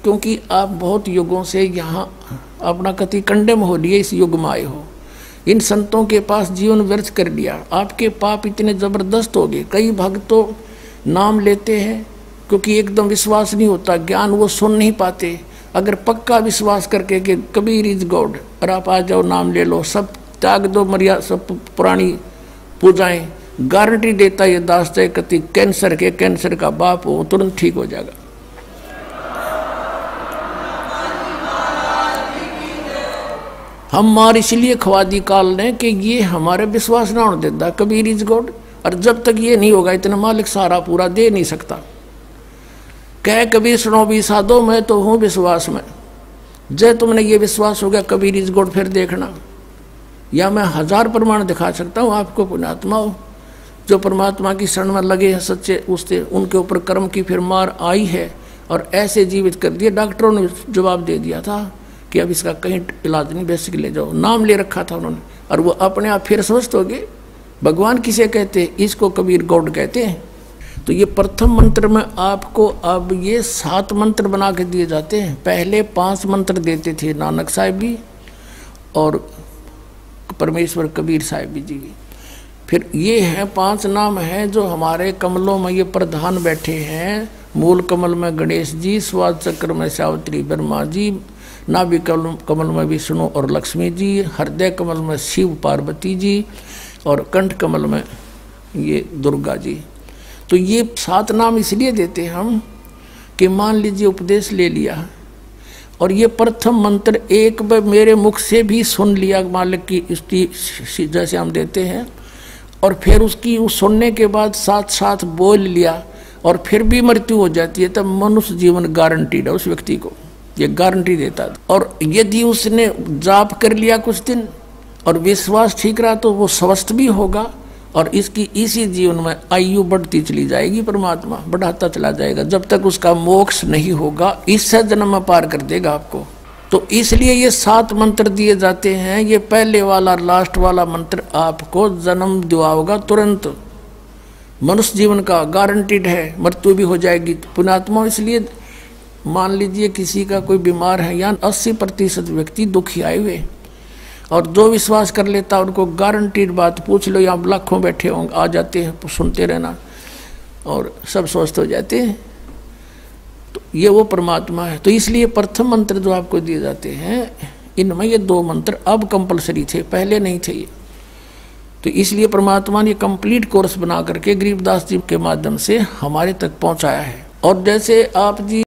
क्योंकि आप बहुत युगों से यहाँ अपना कति कंडेम हो लिए, इस युग में आए हो, इन संतों के पास जीवन व्यर्थ कर लिया, आपके पाप इतने जबरदस्त हो गए। कई भक्त तो नाम लेते हैं क्योंकि एकदम विश्वास नहीं होता, ज्ञान वो सुन नहीं पाते। अगर पक्का विश्वास करके कि कबीर इज गॉड और आप आ जाओ, नाम ले लो, सब त्याग दो, मर्यादा सब पुरानी पूजाएं, गारंटी देता ये दास है कति कैंसर का बाप हो तुरंत ठीक हो जाएगा। हम मार इसलिए खवा दी काल ने कि ये हमारे विश्वास ना होने देता कबीर इज गॉड, और जब तक ये नहीं होगा इतना मालिक सारा पूरा दे नहीं सकता। कह कबीर सुनो भी साधो, मैं तो हूँ विश्वास में। जब तुमने ये विश्वास हो गया कबीर इज गॉड, फिर देखना, या मैं 1000 प्रमाण दिखा सकता हूँ आपको। पुण्यात्मा हो जो परमात्मा की शरण में लगे हैं सच्चे, उससे उनके ऊपर कर्म की फिर मार आई है और ऐसे जीवित कर दिए। डॉक्टरों ने जवाब दे दिया था कि अब इसका कहीं इलाज नहीं, बेसिक ले जाओ, नाम ले रखा था उन्होंने, और वो अपने आप फिर स्वस्थ हो गए। भगवान किसे कहते हैं? इसको कबीर गॉड कहते हैं। तो ये प्रथम मंत्र में आपको अब ये 7 मंत्र बना के दिए जाते हैं। पहले 5 मंत्र देते थे नानक साहिब भी और परमेश्वर कबीर साहिब जी। फिर ये हैं 5 नाम हैं जो हमारे कमलों में ये प्रधान बैठे हैं। मूल कमल में गणेश जी, स्वाद चक्र में सावित्री ब्रह्मा जी, नाभि कमल में विष्णु और लक्ष्मी जी, हृदय कमल में शिव पार्वती जी और कंठ कमल में ये दुर्गा जी। तो ये 7 नाम इसलिए देते हम कि मान लीजिए उपदेश ले लिया और ये प्रथम मंत्र एक बार मेरे मुख से भी सुन लिया मालिक की स्तुति जैसे हम देते हैं, और फिर उसकी उस सुनने के बाद साथ साथ बोल लिया और फिर भी मृत्यु हो जाती है, तब मनुष्य जीवन गारंटीड है उस व्यक्ति को, ये गारंटी देता है। और यदि उसने जाप कर लिया कुछ दिन और विश्वास ठीक रहा तो वो स्वस्थ भी होगा और इसकी इसी जीवन में आयु बढ़ती चली जाएगी, परमात्मा बढ़ाता चला जाएगा जब तक उसका मोक्ष नहीं होगा, इससे जन्म में पार कर देगा आपको। तो इसलिए ये 7 मंत्र दिए जाते हैं। ये पहले वाला लास्ट वाला मंत्र आपको जन्म दिलाएगा तुरंत, मनुष्य जीवन का गारंटीड है, मृत्यु भी हो जाएगी। पुण्यात्मा इसलिए मान लीजिए किसी का कोई बीमार है, या 80% व्यक्ति दुखी आए हुए, और जो विश्वास कर लेता उनको गारंटीड बात पूछ लो, यहाँ लाखों बैठे होंगे, आ जाते हैं, सुनते रहना और सब स्वस्थ हो जाते हैं। तो ये वो परमात्मा है। तो इसलिए प्रथम मंत्र जो आपको दिए जाते हैं इनमें ये 2 मंत्र अब कंपलसरी थे, पहले नहीं थे ये। तो इसलिए परमात्मा ने कंप्लीट कोर्स बना करके गरीबदास जी के माध्यम से हमारे तक पहुंचाया है। और जैसे आप जी